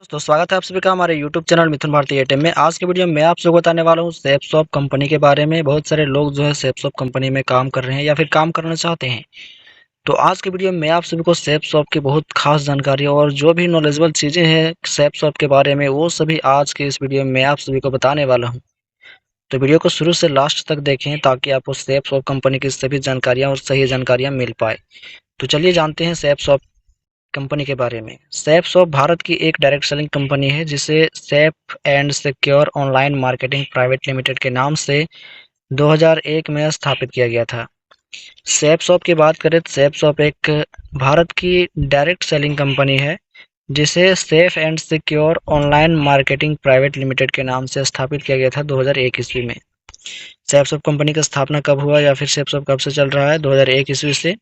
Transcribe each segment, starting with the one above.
दोस्तों स्वागत है आप सभी का हमारे YouTube चैनल मिथुन भारती एटीएम में। आज के वीडियो में मैं आप सबको बताने वाला हूँ सेफसॉफ्ट कंपनी के बारे में। बहुत सारे लोग जो है सेफसॉफ्ट कंपनी में काम कर रहे हैं या फिर काम करना चाहते हैं। तो आज के वीडियो में मैं आप सभी को सेफसॉफ्ट की बहुत खास जानकारी और जो भी नॉलेजेबल चीज़ें हैं सेफसॉफ्ट के बारे में वो सभी आज के इस वीडियो में मैं आप सभी को बताने वाला हूँ। तो वीडियो को शुरू से लास्ट तक देखें ताकि आपको सेफसॉफ्ट कंपनी की सभी जानकारियाँ और सही जानकारियाँ मिल पाए। तो चलिए जानते हैं सेफसॉफ्ट कंपनी के बारे में। सेफसॉफ्ट भारत की एक डायरेक्ट सेलिंग कंपनी है जिसे safe and secure online marketing private limited के नाम से 2001 में स्थापित किया गया था। सेफसॉफ्ट की बात करें तो सेफसॉफ्ट एक भारत की डायरेक्ट सेलिंग कंपनी है जिसे safe and secure online marketing private limited के नाम से स्थापित किया गया था 2001 ईस्वी में। सेफसॉफ्ट कंपनी का स्थापना कब हुआ या फिर सेफसॉफ्ट कब से चल रहा है? 2001 ईस्वी से।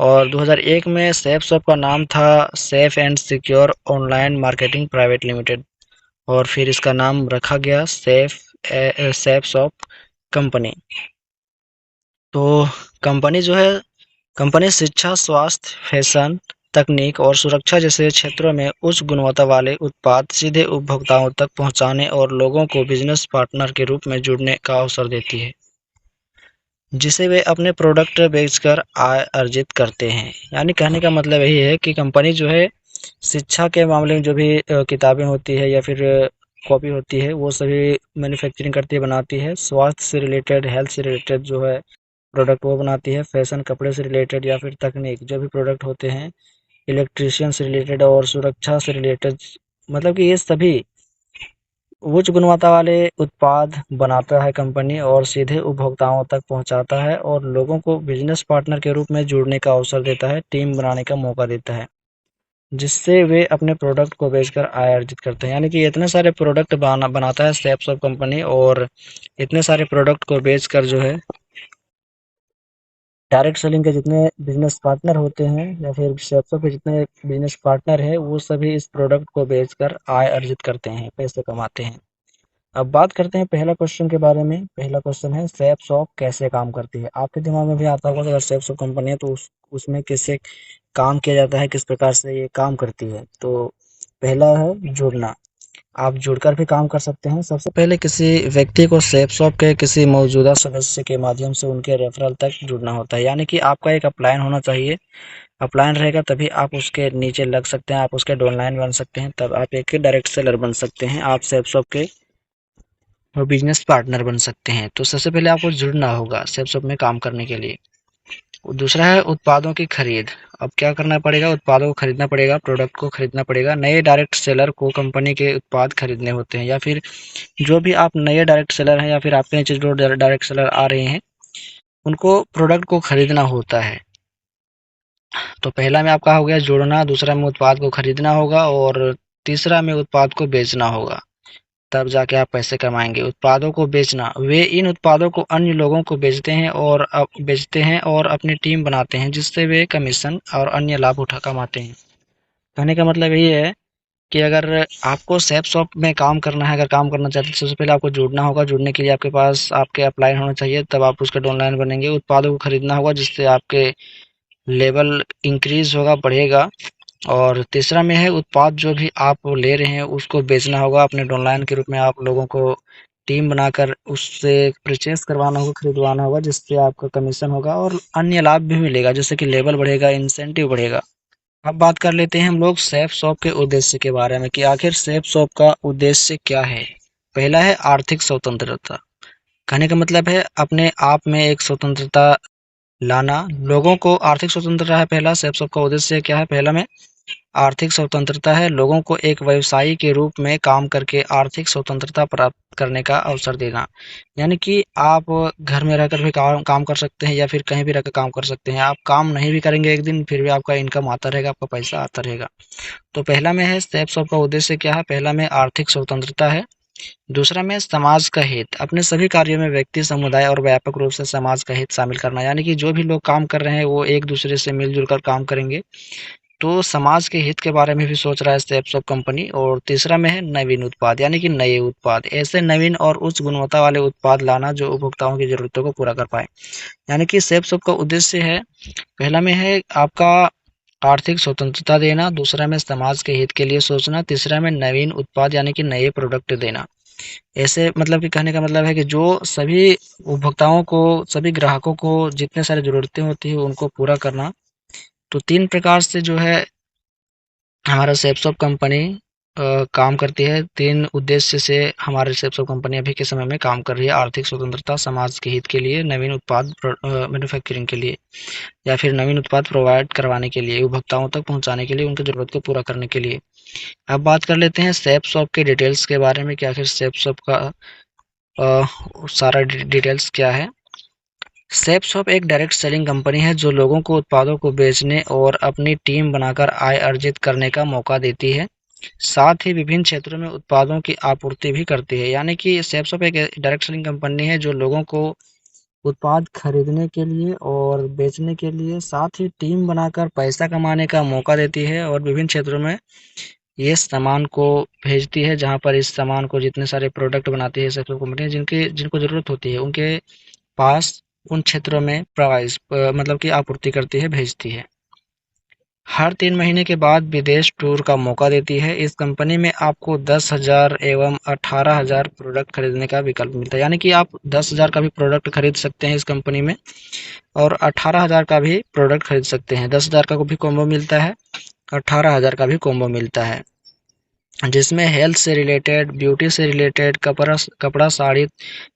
और 2001 में सेफसॉफ्ट का नाम था safe and secure online marketing private limited और फिर इसका नाम रखा गया सेफसॉफ्ट कंपनी। तो कंपनी जो है कंपनी शिक्षा, स्वास्थ्य, फैशन, तकनीक और सुरक्षा जैसे क्षेत्रों में उच्च गुणवत्ता वाले उत्पाद सीधे उपभोक्ताओं तक पहुंचाने और लोगों को बिजनेस पार्टनर के रूप में जुड़ने का अवसर देती है, जिसे वे अपने प्रोडक्ट बेचकर आय अर्जित करते हैं। यानी कहने का मतलब यही है कि कंपनी जो है शिक्षा के मामले में जो भी किताबें होती है या फिर कॉपी होती है वो सभी मैन्युफैक्चरिंग करती है, बनाती है। स्वास्थ्य से रिलेटेड, हेल्थ से रिलेटेड जो है प्रोडक्ट वो बनाती है। फैशन, कपड़े से रिलेटेड या फिर तकनीक जो भी प्रोडक्ट होते हैं, इलेक्ट्रिशियन से रिलेटेड और सुरक्षा से रिलेटेड, मतलब कि ये सभी उच्च गुणवत्ता वाले उत्पाद बनाता है कंपनी और सीधे उपभोक्ताओं तक पहुंचाता है और लोगों को बिजनेस पार्टनर के रूप में जुड़ने का अवसर देता है, टीम बनाने का मौका देता है, जिससे वे अपने प्रोडक्ट को बेचकर आय अर्जित करते हैं। यानी कि इतने सारे प्रोडक्ट बनाता है सेफसॉफ्ट कंपनी और इतने सारे प्रोडक्ट को बेचकर जो है डायरेक्ट सेलिंग के जितने बिजनेस पार्टनर होते हैं या फिर सेफसॉफ्ट के जितने बिजनेस पार्टनर है वो सभी इस प्रोडक्ट को बेचकर आय अर्जित करते हैं, पैसे कमाते हैं। अब बात करते हैं पहला क्वेश्चन के बारे में। पहला क्वेश्चन है सेफसॉफ्ट कैसे काम करती है। आपके दिमाग में भी आता होगा कि अगर सेफसॉफ्ट कंपनी है तो उसमें कैसे काम किया जाता है, किस प्रकार से ये काम करती है। तो पहला है जुड़ना। आप जुड़कर भी काम कर सकते हैं। सबसे पहले किसी व्यक्ति को सेफसॉफ्ट के किसी मौजूदा सदस्य के माध्यम से उनके रेफरल तक जुड़ना होता है। यानी कि आपका एक अपलाइन होना चाहिए। अपलाइन रहेगा तभी आप उसके नीचे लग सकते हैं, आप उसके डाउनलाइन बन सकते हैं, तब आप एक डायरेक्ट सेलर बन सकते हैं, आप सेफसॉफ्ट के और बिजनेस पार्टनर बन सकते हैं। तो सबसे पहले आपको जुड़ना होगा सेफसॉफ्ट में काम करने के लिए। दूसरा है उत्पादों की खरीद। अब क्या करना पड़ेगा? उत्पादों को खरीदना पड़ेगा, प्रोडक्ट को खरीदना पड़ेगा। नए डायरेक्ट सेलर को कंपनी के उत्पाद खरीदने होते हैं या फिर जो भी आप नए डायरेक्ट सेलर हैं या फिर आपके नीचे जो डायरेक्ट सेलर आ रहे हैं उनको प्रोडक्ट को खरीदना होता है। तो पहला में आपका हो गया जोड़ना, दूसरा में उत्पाद को खरीदना होगा और तीसरा में उत्पाद को बेचना होगा। तब जाके आप पैसे कमाएंगे। उत्पादों को बेचना, वे इन उत्पादों को अन्य लोगों को बेचते हैं और अपनी टीम बनाते हैं, जिससे वे कमीशन और अन्य लाभ उठा कमाते हैं। कहने का मतलब यही है कि अगर आपको सेफसॉफ्ट में काम करना है, अगर काम करना चाहते हैं तो सबसे पहले आपको जुड़ना होगा। जुड़ने के लिए आपके पास आपके अपलाइन होना चाहिए, तब आप उसका डाउनलाइन बनेंगे। उत्पादों को खरीदना होगा जिससे आपके लेवल इंक्रीज होगा, बढ़ेगा। और तीसरा में है उत्पाद जो भी आप ले रहे हैं उसको बेचना होगा अपने डाउनलाइन के रूप में। आप लोगों को टीम बनाकर उससे परचेस करवाना होगा, खरीदवाना होगा, जिससे आपका कमीशन होगा और अन्य लाभ भी मिलेगा, जैसे कि लेवल बढ़ेगा, इंसेंटिव बढ़ेगा। अब बात कर लेते हैं हम लोग सेफसॉफ्ट के उद्देश्य के बारे में कि आखिर सेफसॉफ्ट का उद्देश्य क्या है। पहला है आर्थिक स्वतंत्रता। कहने का मतलब है अपने आप में एक स्वतंत्रता लाना। लोगों को आर्थिक स्वतंत्रता है पहला। सेफसॉफ्ट का उद्देश्य क्या है? पहला में आर्थिक स्वतंत्रता है, लोगों को एक व्यवसायी के रूप में काम करके आर्थिक स्वतंत्रता प्राप्त करने का अवसर देना। यानी कि आप घर में रहकर भी काम कर सकते हैं या फिर कहीं भी रहकर काम कर सकते हैं। आप काम नहीं भी करेंगे एक दिन फिर भी आपका इनकम आता रहेगा, आपका पैसा आता रहेगा। तो पहला में है सेफसॉफ्ट का उद्देश्य क्या है? पहला में आर्थिक स्वतंत्रता है। दूसरा में समाज का हित। अपने सभी कार्यों में व्यक्ति, समुदाय और व्यापक रूप से समाज का हित शामिल करना। यानी कि जो भी लोग काम कर रहे हैं वो एक दूसरे से मिलजुल कर काम करेंगे, तो समाज के हित के बारे में भी सोच रहा है सेफसॉफ्ट कंपनी। और तीसरा में है नवीन उत्पाद, यानी कि नए उत्पाद, ऐसे नवीन और उच्च गुणवत्ता वाले उत्पाद लाना जो उपभोक्ताओं की जरूरतों को पूरा कर पाए। यानी कि सेफसॉफ्ट का उद्देश्य है, पहला में है आपका आर्थिक स्वतंत्रता देना, दूसरा में समाज के हित के लिए सोचना, तीसरा में नवीन उत्पाद यानी कि नए प्रोडक्ट देना। ऐसे मतलब कि कहने का मतलब है कि जो सभी उपभोक्ताओं को, सभी ग्राहकों को जितने सारी ज़रूरतें होती हैं उनको पूरा करना। तो 3 प्रकार से जो है हमारा सेप्सॉप कंपनी काम करती है। 3 उद्देश्य से हमारी सेप्सॉप कंपनी अभी के समय में काम कर रही है। आर्थिक स्वतंत्रता, समाज के हित के लिए, नवीन उत्पाद मैन्युफैक्चरिंग के लिए या फिर नवीन उत्पाद प्रोवाइड करवाने के लिए, उपभोक्ताओं तक पहुंचाने के लिए, उनकी ज़रूरत को पूरा करने के लिए। अब बात कर लेते हैं सेप्सॉप के डिटेल्स के बारे में कि आखिर सेप्सॉप का सारा डिटेल्स क्या है। सेप्सॉप एक डायरेक्ट सेलिंग कंपनी है जो लोगों को उत्पादों को बेचने और अपनी टीम बनाकर आय अर्जित करने का मौका देती है। साथ ही विभिन्न क्षेत्रों में उत्पादों की आपूर्ति भी करती है। यानी कि सेप्सॉप एक डायरेक्ट सेलिंग कंपनी है जो लोगों को उत्पाद खरीदने के लिए और बेचने के लिए, साथ ही टीम बनाकर पैसा कमाने का मौका देती है और विभिन्न क्षेत्रों में ये सामान को भेजती है, जहाँ पर इस सामान को जितने सारे प्रोडक्ट बनाती है सेप्सॉप कंपनी जिनको ज़रूरत होती है उनके पास उन क्षेत्रों में मतलब कि आपूर्ति करती है, भेजती है। हर 3 महीने के बाद विदेश टूर का मौका देती है। इस कंपनी में आपको 10,000 एवं 18,000 प्रोडक्ट खरीदने का विकल्प मिलता है। यानी कि आप 10,000 का भी प्रोडक्ट खरीद सकते हैं इस कंपनी में और 18,000 का भी प्रोडक्ट खरीद सकते हैं। 10,000 का भी कॉम्बो मिलता है, 18,000 का भी कॉम्बो मिलता है, जिसमें हेल्थ से रिलेटेड, ब्यूटी से रिलेटेड, कपड़ा, साड़ी,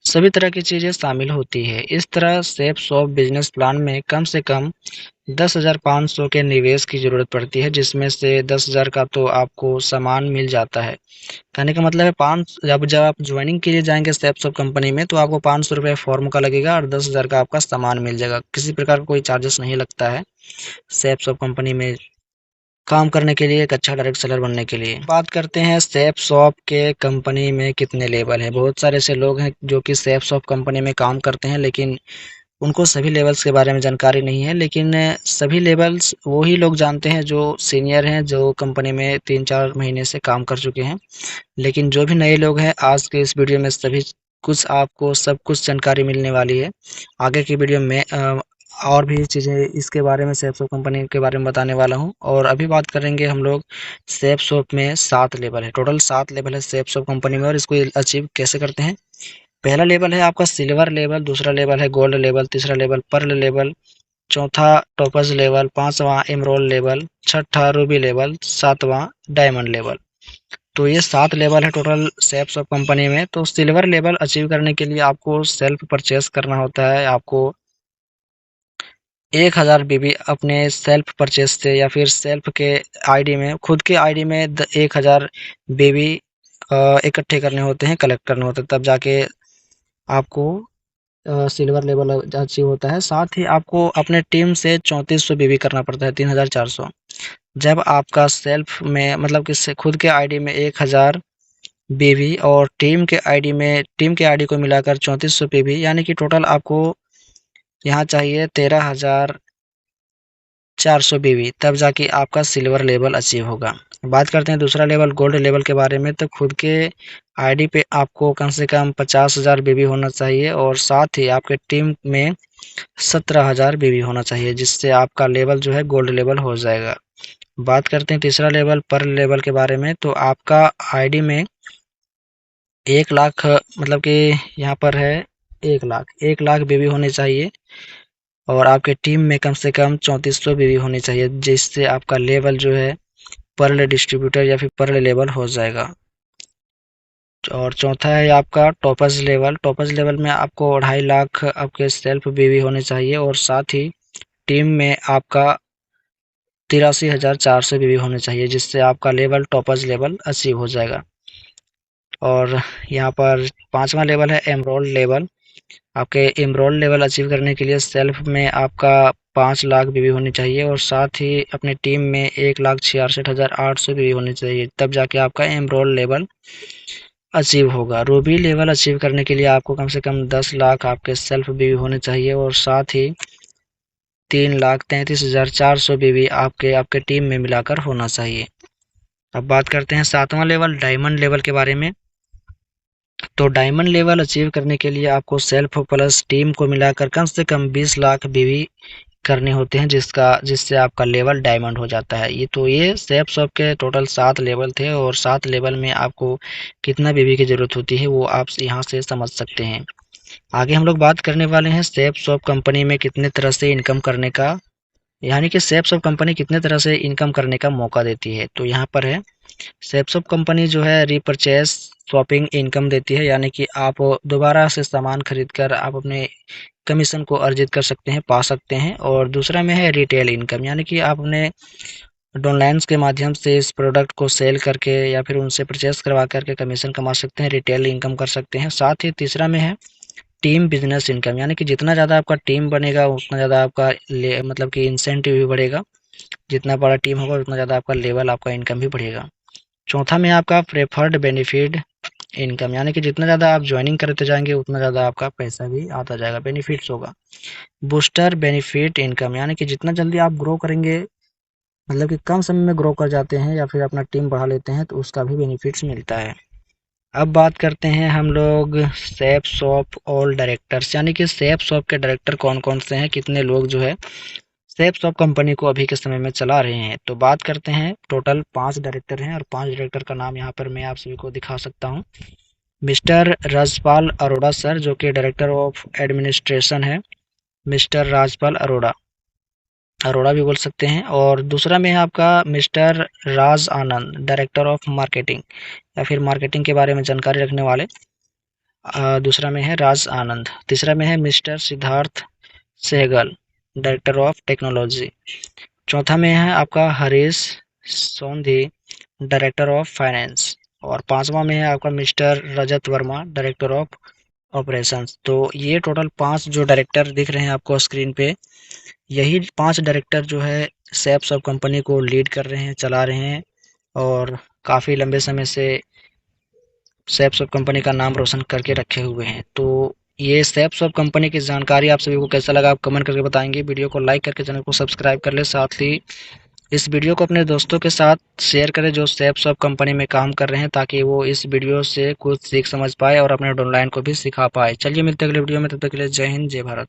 सभी तरह की चीज़ें शामिल होती है। इस तरह सेफ शॉप बिजनेस प्लान में कम से कम 10,500 के निवेश की ज़रूरत पड़ती है, जिसमें से 10,000 का तो आपको सामान मिल जाता है। कहने का मतलब है पाँच जब आप ज्वाइनिंग के लिए जाएंगे सेफ शॉप कंपनी में तो आपको 500 रुपये फॉर्म का लगेगा और 10,000 का आपका सामान मिल जाएगा। किसी प्रकार का कोई चार्जेस नहीं लगता है सेफ शॉप कंपनी में काम करने के लिए, एक अच्छा डायरेक्ट सेलर बनने के लिए। बात करते हैं सेफ शॉप के कंपनी में कितने लेवल हैं। बहुत सारे ऐसे लोग हैं जो कि सेफ शॉप कंपनी में काम करते हैं लेकिन उनको सभी लेवल्स के बारे में जानकारी नहीं है। लेकिन सभी लेवल्स वो ही लोग जानते हैं जो सीनियर हैं, जो कंपनी में 3-4 महीने से काम कर चुके हैं। लेकिन जो भी नए लोग हैं, आज के इस वीडियो में सभी कुछ आपको सब कुछ जानकारी मिलने वाली है। आगे की वीडियो में और भी चीज़ें इसके बारे में, सेफ शॉप कंपनी के बारे में बताने वाला हूँ। और अभी बात करेंगे हम लोग सेफ शॉप में 7 लेवल है, टोटल 7 लेवल है सेफ शॉप कंपनी में और इसको अचीव कैसे करते हैं। पहला लेवल है आपका सिल्वर लेवल, दूसरा लेवल है गोल्ड लेवल, तीसरा लेवल पर्ल लेवल, चौथा टॉपर्स लेवल, पांचवा एमरोल लेवल, छठा रूबी लेवल, सातवां डायमंड लेवल। तो ये 7 लेवल है टोटल सेफ शॉप कंपनी में। तो सिल्वर लेवल अचीव करने के लिए आपको सेल्फ परचेस करना होता है। आपको 1,000 बीबी अपने सेल्फ परचेस से या फिर सेल्फ के आईडी में, खुद के आईडी में 1,000 बेबी इकट्ठे करने होते हैं, कलेक्ट करने होते हैं, तब जाके आपको सिल्वर लेवल अचीव होता है। साथ ही आपको अपने टीम से 3400 बीबी करना पड़ता है, 3,400। जब आपका सेल्फ में मतलब कि खुद के आईडी में 1,000 बीबी और टीम के आईडी को मिलाकर 3400 बीबी, यानी कि टोटल आपको यहाँ चाहिए 13,400 बीबी, तब जाके आपका सिल्वर लेवल अचीव होगा। बात करते हैं दूसरा लेवल गोल्ड लेवल के बारे में। तो खुद के आईडी पे आपको कम से कम 50,000 बीबी होना चाहिए और साथ ही आपके टीम में 17,000 बीबी होना चाहिए, जिससे आपका लेवल जो है गोल्ड लेवल हो जाएगा। बात करते हैं तीसरा लेवल पर्ल लेवल के बारे में। तो आपका आईडी में 1,00,000 मतलब कि यहाँ पर है 1,00,000 बीबी होनी चाहिए और आपके टीम में कम से कम 3400 बीबी होनी चाहिए, जिससे आपका लेवल जो है पर्ल डिस्ट्रीब्यूटर या फिर पर्ल लेवल हो जाएगा। और चौथा है आपका टॉपर्स लेवल। टॉपर्स लेवल में आपको 2.5 लाख आपके सेल्फ बीबी होने चाहिए और साथ ही टीम में आपका 83,400 बीबी होने चाहिए, जिससे आपका लेवल टॉपर्स लेवल अचीव हो जाएगा। और यहाँ पर 5वां लेवल है एमरोल्ड लेवल। आपके एमरोल्ड लेवल अचीव करने के लिए सेल्फ में आपका 5,00,000 बीबी होनी चाहिए और साथ ही अपनी टीम में 1,66,800 बीबी होनी चाहिए, तब जाके आपका एमरोल्ड लेवल अचीव होगा। रूबी लेवल अचीव करने के लिए आपको कम से कम 10,00,000 आपके सेल्फ बीबी होने चाहिए और साथ ही 3,33,400 बीबी आपके टीम में मिलाकर होना चाहिए। अब बात करते हैं 7वां लेवल डायमंड लेवल के बारे में। तो डायमंड लेवल अचीव करने के लिए आपको सेल्फ प्लस टीम को मिलाकर कम से कम 20,00,000 बीवी करने होते हैं जिससे आपका लेवल डायमंड हो जाता है। ये सेफ शॉप के टोटल 7 लेवल थे और 7 लेवल में आपको कितना बीबी की ज़रूरत होती है वो आप यहाँ से समझ सकते हैं। आगे हम लोग बात करने वाले हैं सेफ शॉप कंपनी में कितने तरह से इनकम करने का, यानी कि सेफ शॉप कंपनी कितने तरह से इनकम करने का मौका देती है। तो यहाँ पर है, सेपसॉप कंपनी जो है रिपर्चेस शॉपिंग इनकम देती है, यानी कि आप दोबारा से सामान खरीद कर आप अपने कमीशन को अर्जित कर सकते हैं, पा सकते हैं। और दूसरा में है रिटेल इनकम, यानी कि आप अपने डाउनलाइंस के माध्यम से इस प्रोडक्ट को सेल करके या फिर उनसे परचेस करवा करके कमीशन कमा सकते हैं, रिटेल इनकम कर सकते हैं। साथ ही तीसरा में है टीम बिजनेस इनकम, यानी कि जितना ज़्यादा आपका टीम बनेगा उतना ज़्यादा आपका मतलब कि इंसेंटिव भी बढ़ेगा। जितना बड़ा टीम होगा उतना ज़्यादा आपका लेवल, आपका इनकम भी बढ़ेगा। चौथा में आपका प्रेफर्ड बेनिफिट इनकम, यानी कि जितना ज़्यादा आप ज्वाइनिंग करते जाएंगे उतना ज़्यादा आपका पैसा भी आता जाएगा, बेनिफिट्स होगा। बूस्टर बेनिफिट इनकम, यानी कि जितना जल्दी आप ग्रो करेंगे, मतलब कि कम समय में ग्रो कर जाते हैं या फिर अपना टीम बढ़ा लेते हैं तो उसका भी बेनिफिट्स मिलता है। अब बात करते हैं हम लोग सेफ शॉप ऑल डायरेक्टर्स, यानी कि सेफ शॉप के डायरेक्टर कौन कौन से हैं, कितने लोग जो है सेफ शॉप कंपनी को अभी के समय में चला रहे हैं। तो बात करते हैं, टोटल 5 डायरेक्टर हैं और 5 डायरेक्टर का नाम यहाँ पर मैं आप सभी को दिखा सकता हूँ। मिस्टर राजपाल अरोड़ा सर, जो कि डायरेक्टर ऑफ एडमिनिस्ट्रेशन है, मिस्टर राजपाल अरोड़ा, अरोड़ा भी बोल सकते हैं। और दूसरा में है आपका mister Raj Anand, director of marketing या फिर मार्केटिंग के बारे में जानकारी रखने वाले, दूसरा में है राज आनंद। तीसरा में है mister Siddharth Sehgal, director of technology. चौथा में है आपका Harish Sondhi, director of finance. और पांचवा में है आपका mister Rajat Verma, director of operations. तो ये टोटल 5 जो डायरेक्टर दिख रहे हैं आपको स्क्रीन पे, यही 5 डायरेक्टर जो है सैप सब कंपनी को लीड कर रहे हैं, चला रहे हैं और काफ़ी लंबे समय से सैप सब कंपनी का नाम रोशन करके रखे हुए हैं। तो ये सैप सब कंपनी की जानकारी आप सभी को कैसा लगा आप कमेंट करके बताएंगे। वीडियो को लाइक करके चैनल को सब्सक्राइब कर ले, साथ ही इस वीडियो को अपने दोस्तों के साथ शेयर करें जो सैप सब कंपनी में काम कर रहे हैं, ताकि वो इस वीडियो से कुछ सीख समझ पाए और अपने डाउनलाइन को भी सिखा पाए। चलिए मिलते हैं अगले वीडियो में, तब तक के लिए जय हिंद, जय भारत।